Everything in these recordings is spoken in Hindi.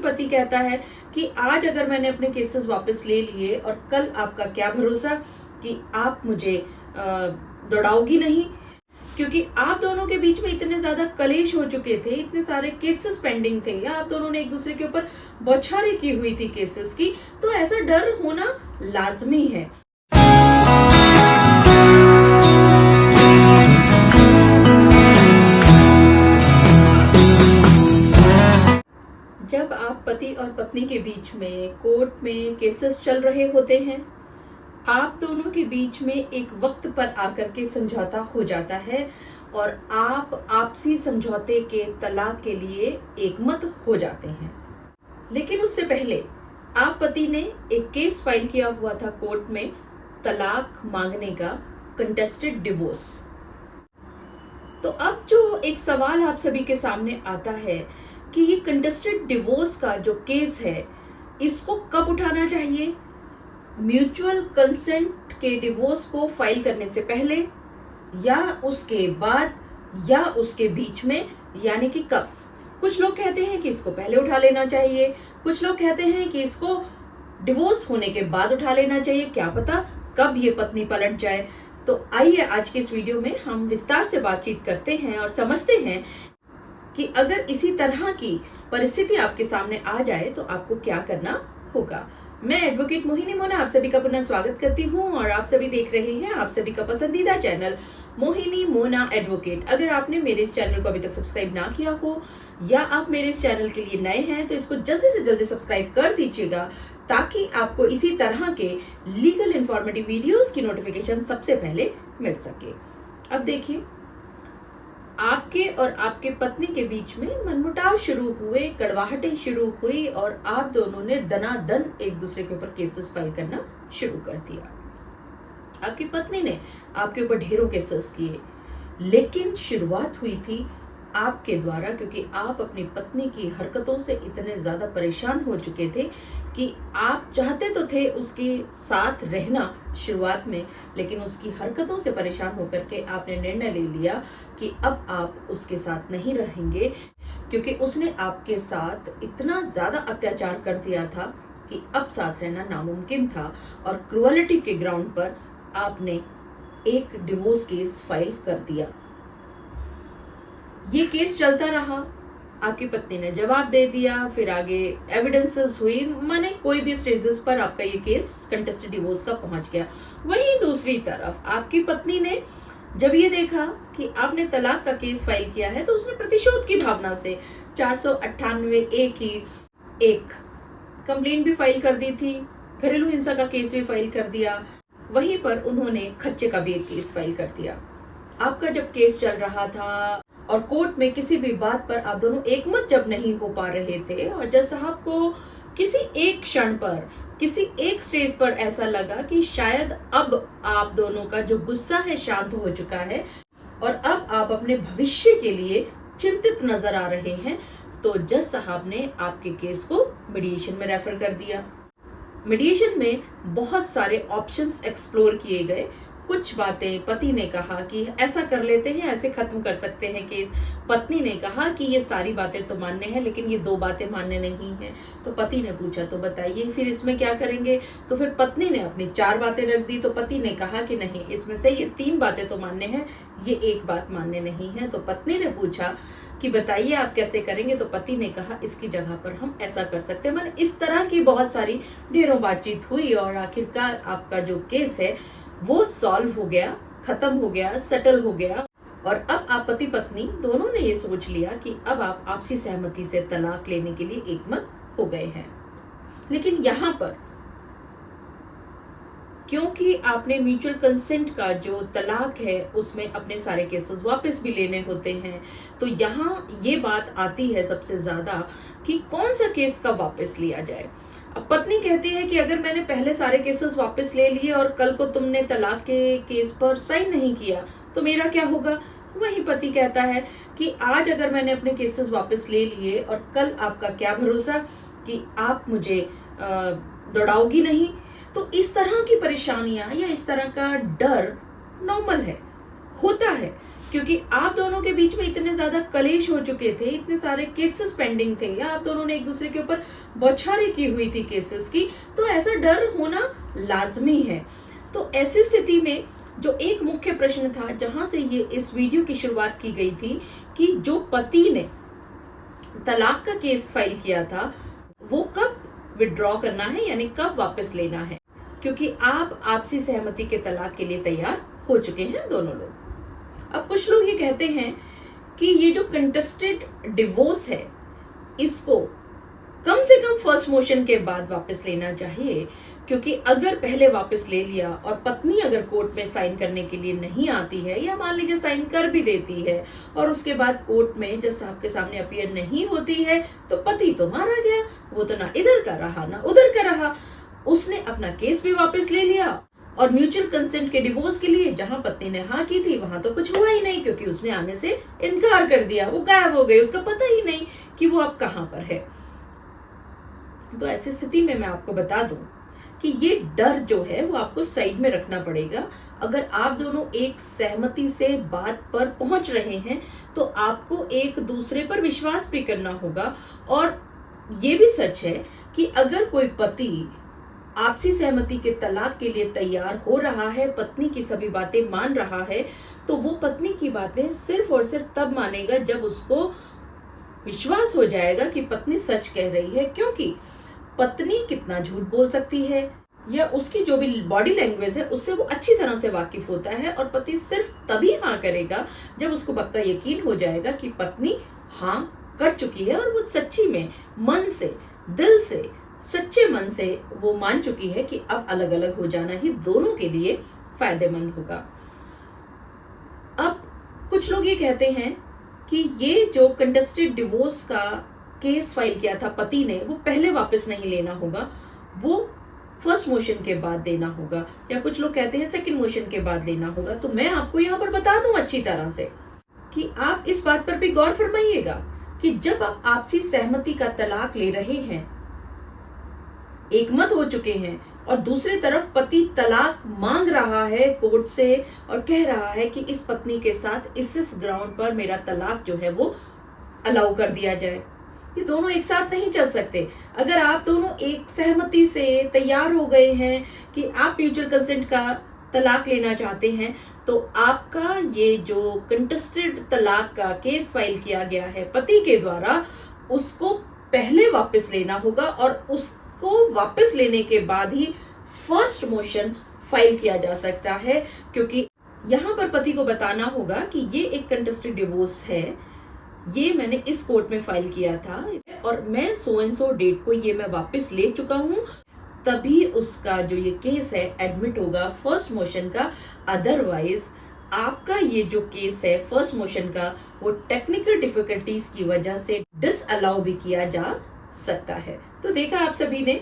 पति कहता है कि आज अगर मैंने अपने केसेस वापस ले लिए और कल आपका क्या भरोसा कि आप मुझे दौड़ाओगी नहीं, क्योंकि आप दोनों के बीच में इतने ज्यादा कलेश हो चुके थे, इतने सारे केसेस पेंडिंग थे, या आप दोनों ने एक दूसरे के ऊपर बौछारें की हुई थी केसेस की, तो ऐसा डर होना लाजमी है। जब आप पति और पत्नी के बीच में कोर्ट में केसेस चल रहे होते हैं, आप दोनों के बीच में एक वक्त पर आकर के समझौता हो जाता है और आप आपसी समझौते के तलाक के लिए एकमत हो जाते हैं। लेकिन उससे पहले आप पति ने एक केस फाइल किया हुआ था कोर्ट में तलाक मांगने का, कंटेस्टेड डिवोर्स। तो अब जो एक सवाल आप सभी के सामने आता है कि ये कंटेस्टेड डिवोर्स का जो केस है, इसको कब उठाना चाहिए? म्यूचुअल कंसेंट के डिवोर्स को फाइल करने से पहले, या उसके बाद, या उसके बीच में, यानी कि कब? कुछ लोग कहते हैं कि इसको पहले उठा लेना चाहिए, कुछ लोग कहते हैं कि इसको डिवोर्स होने के बाद उठा लेना चाहिए, क्या पता कब ये पत्नी पलट जाए। तो आइए आज के इस वीडियो में हम विस्तार से बातचीत करते हैं और समझते हैं कि अगर इसी तरह की परिस्थिति आपके सामने आ जाए तो आपको क्या करना होगा। मैं एडवोकेट मोहिनी मोना आप सभी का पुनः स्वागत करती हूँ और आप सभी देख रहे हैं आप सभी का पसंदीदा चैनल मोहिनी मोना एडवोकेट। अगर आपने मेरे इस चैनल को अभी तक सब्सक्राइब ना किया हो या आप मेरे इस चैनल के लिए नए हैं तो इसको जल्दी से जल्दी सब्सक्राइब कर दीजिएगा, ताकि आपको इसी तरह के लीगल इंफॉर्मेटिव वीडियोस की नोटिफिकेशन सबसे पहले मिल सके। अब देखिए, आपके और आपके पत्नी के बीच में मनमुटाव शुरू हुए, कड़वाहटें शुरू हुई और आप दोनों ने दनादन एक दूसरे के ऊपर केसेस फाइल करना शुरू कर दिया। आपकी पत्नी ने आपके ऊपर ढेरों केसेस किए, लेकिन शुरुआत हुई थी आपके द्वारा, क्योंकि आप अपनी पत्नी की हरकतों से इतने ज्यादा परेशान हो चुके थे कि आप चाहते तो थे उसके साथ रहना शुरुआत में, लेकिन उसकी हरकतों से परेशान होकर के आपने निर्णय ले लिया कि अब आप उसके साथ नहीं रहेंगे, क्योंकि उसने आपके साथ इतना ज्यादा अत्याचार कर दिया था कि अब साथ रहना नामुमकिन था। और क्रुअलिटी के ग्राउंड पर आपने एक डिवोर्स केस फाइल कर दिया। ये केस चलता रहा, आपकी पत्नी ने जवाब दे दिया, फिर आगे एविडेंसेस हुई, माने कोई भी स्टेजेस पर आपका ये केस कंटेस्टेड डिवोर्स का पहुंच गया। वहीं दूसरी तरफ आपकी पत्नी ने जब ये देखा कि आपने तलाक का केस फाइल किया है, तो उसने प्रतिशोध की भावना से 498A की एक कंप्लेंट भी फाइल कर दी थी, घरेलू हिंसा का केस भी फाइल कर दिया, वहीं पर उन्होंने खर्चे का भी एक केस फाइल कर दिया। आपका जब केस चल रहा था और कोर्ट में किसी भी बात पर आप दोनों एकमत जब नहीं हो पा रहे थे, और जज साहब को किसी एक क्षण पर, किसी एक स्टेज पर ऐसा लगा कि शायद अब आप दोनों का जो गुस्सा है शांत हो चुका है और अब आप अपने भविष्य के लिए चिंतित नजर आ रहे हैं, तो जज साहब ने आपके केस को मीडिएशन में रेफर कर दिया। मीडिएशन में बहुत सारे ऑप्शंस एक्सप्लोर किए गए। कुछ बातें पति ने कहा कि ऐसा कर लेते हैं, ऐसे खत्म कर सकते हैं केस। पत्नी ने कहा कि ये सारी बातें तो मान्य हैं, लेकिन ये 2 बातें मान्य नहीं हैं। तो पति ने पूछा तो बताइए फिर इसमें क्या करेंगे। तो फिर पत्नी ने अपनी 4 बातें रख दी। तो पति ने कहा कि नहीं, इसमें से ये 3 बातें तो मान्य हैं, ये 1 बात मान्य नहीं है। तो पत्नी ने पूछा कि बताइए आप कैसे करेंगे। तो पति ने कहा इसकी जगह पर हम ऐसा कर सकते हैं। मतलब इस तरह की बहुत सारी ढेरों बातचीत हुई और आखिरकार आपका जो केस है वो सॉल्व हो गया, खत्म हो गया, सेटल हो गया। और अब आप पति पत्नी दोनों ने ये सोच लिया कि अब आप आपसी सहमति से तलाक लेने के लिए एकमत हो गए हैं। लेकिन यहाँ पर क्योंकि आपने म्यूचुअल कंसेंट का जो तलाक है उसमें अपने सारे केसेस वापस भी लेने होते हैं, तो यहाँ ये बात आती है सबसे ज्यादा कि कौन सा केस कब वापस लिया जाए। अब पत्नी कहती है कि अगर मैंने पहले सारे केसेस वापस ले लिए और कल को तुमने तलाक के केस पर साइन नहीं किया तो मेरा क्या होगा। वही पति कहता है कि आज अगर मैंने अपने केसेस वापस ले लिए और कल आपका क्या भरोसा कि आप मुझे दौड़ाओगी नहीं। तो इस तरह की परेशानियां या इस तरह का डर नॉर्मल है, होता है, क्योंकि आप दोनों के बीच में इतने ज्यादा कलेश हो चुके थे, इतने सारे केसेस पेंडिंग थे, या आप दोनों ने एक दूसरे के ऊपर बौछारें की हुई थी केसेस की, तो ऐसा डर होना लाजमी है। तो ऐसी स्थिति में जो एक मुख्य प्रश्न था, जहां से ये इस वीडियो की शुरुआत की गई थी, कि जो पति ने तलाक का केस फाइल किया था वो कब विड्रॉ करना है, यानी कब वापस लेना है, क्योंकि आप आपसी सहमति के तलाक के लिए तैयार हो चुके हैं दोनों लोग। अब कुछ लोग ये कहते हैं कि ये जो कंटेस्टेड डिवोर्स है इसको कम से कम फर्स्ट मोशन के बाद वापस लेना चाहिए, क्योंकि अगर पहले वापस ले लिया और पत्नी अगर कोर्ट में साइन करने के लिए नहीं आती है, या मान लीजिए साइन कर भी देती है और उसके बाद कोर्ट में जज साहब के सामने अपीयर नहीं होती है, तो पति तो मारा गया, वो तो ना इधर का रहा ना उधर का रहा, उसने अपना केस भी वापस ले लिया। और म्यूचुअल कंसेंट के डिवोर्स के लिए जहां पत्नी ने हाँ की थी वहां तो कुछ हुआ ही नहीं, क्योंकि उसने आने से इनकार कर दिया, वो गायब हो गई, उसका पता ही नहीं कि वो अब कहां पर है। तो ऐसी स्थिति में मैं आपको बता दूं कि ये डर जो है वो आपको साइड में रखना पड़ेगा। अगर आप दोनों एक सहमति से बात पर पहुंच रहे हैं तो आपको एक दूसरे पर विश्वास भी करना होगा। और ये भी सच है कि अगर कोई पति आपसी सहमति के तलाक के लिए तैयार हो रहा है, पत्नी की सभी बातें मान रहा है, तो वो पत्नी की बातें सिर्फ और सिर्फ तब मानेगा जब उसको विश्वास हो जाएगा कि पत्नी सच कह रही है। क्योंकि पत्नी कितना झूठ बोल सकती है, या उसकी जो भी बॉडी लैंग्वेज है उससे वो अच्छी तरह से वाकिफ होता है, और पति सिर्फ तभी हाँ करेगा जब उसको पक्का यकीन हो जाएगा कि पत्नी हाँ कर चुकी है और वो सच्ची में मन से, दिल से, सच्चे मन से वो मान चुकी है कि अब अलग अलग हो जाना ही दोनों के लिए फायदेमंद होगा। अब कुछ लोग ये कहते हैं कि ये जो कंटेस्टेड डिवोर्स का केस फाइल किया था पति ने, वो पहले वापस नहीं लेना होगा, वो फर्स्ट मोशन के बाद देना होगा, या कुछ लोग कहते हैं सेकंड मोशन के बाद लेना होगा। तो मैं आपको यहाँ पर बता दूं अच्छी तरह से कि आप इस बात पर भी गौर फरमाइएगा कि जब आप आपसी सहमति का तलाक ले रहे हैं, एक मत हो चुके हैं, और दूसरी तरफ पति तलाक मांग रहा है कोर्ट से और कह रहा है कि इस पत्नी के साथ इस ग्राउंड पर मेरा तलाक जो है वो अलाउ कर दिया जाए, ये दोनों एक साथ नहीं चल सकते। अगर आप दोनों एक सहमति से तैयार हो गए हैं कि आप म्यूचुअल कंसेंट का तलाक लेना चाहते हैं, तो आपका ये जो कंटेस्टेड तलाक का केस फाइल किया गया है पति के द्वारा, उसको पहले वापस लेना होगा, और उसको वापस लेने के बाद ही फर्स्ट मोशन फाइल किया जा सकता है। क्योंकि यहाँ पर पति को बताना होगा कि ये एक कंटेस्टेड डिवोर्स है, ये मैंने इस कोर्ट में फाइल किया था और मैं सो एंड सो डेट को ये मैं वापस ले चुका हूँ, तभी उसका जो ये केस है एडमिट होगा फर्स्ट मोशन का। अदरवाइज आपका ये जो केस है फर्स्ट मोशन का, वो टेक्निकल डिफिकल्टीज की वजह से डिसअलाउ भी किया जा सकता है। तो देखा आप सभी ने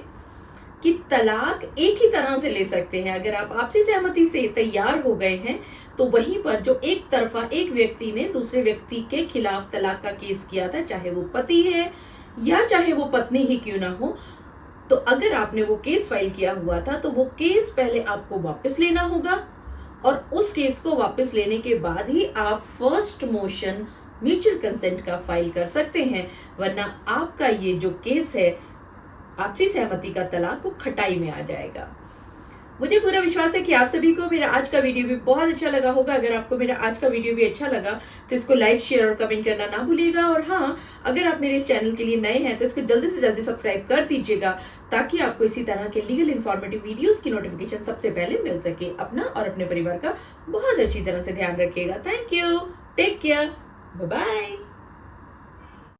कि तलाक एक ही तरह से ले सकते हैं। अगर आप आपसी सहमति से तैयार हो गए हैं, तो वहीं पर जो एक तरफा एक व्यक्ति ने दूसरे व्यक्ति के खिलाफ तलाक का केस किया था, चाहे वो पति है या चाहे वो पत्नी ही क्यों ना हो, तो अगर आपने वो केस फाइल किया हुआ था, तो वो केस पहले आपको वापस लेना होगा, और उस केस को वापस लेने के बाद ही आप फर्स्ट मोशन म्यूचुअल कंसेंट का फाइल कर सकते हैं। वरना आपका ये जो केस है आपसी सहमति का तलाक, वो खटाई में आ जाएगा। मुझे पूरा विश्वास है कि आप सभी को मेरा आज का वीडियो भी बहुत अच्छा लगा होगा। अगर आपको मेरा आज का वीडियो भी अच्छा लगा तो इसको लाइक, शेयर और कमेंट करना ना भूलिएगा। और हाँ, अगर आप मेरे इस चैनल के लिए नए हैं तो इसको जल्दी से जल्दी सब्सक्राइब कर दीजिएगा, ताकि आपको इसी तरह के लीगल इन्फॉर्मेटिव वीडियोस की नोटिफिकेशन सबसे पहले मिल सके। अपना और अपने परिवार का बहुत अच्छी तरह से ध्यान रखिएगा। Thank you, take care, bye bye.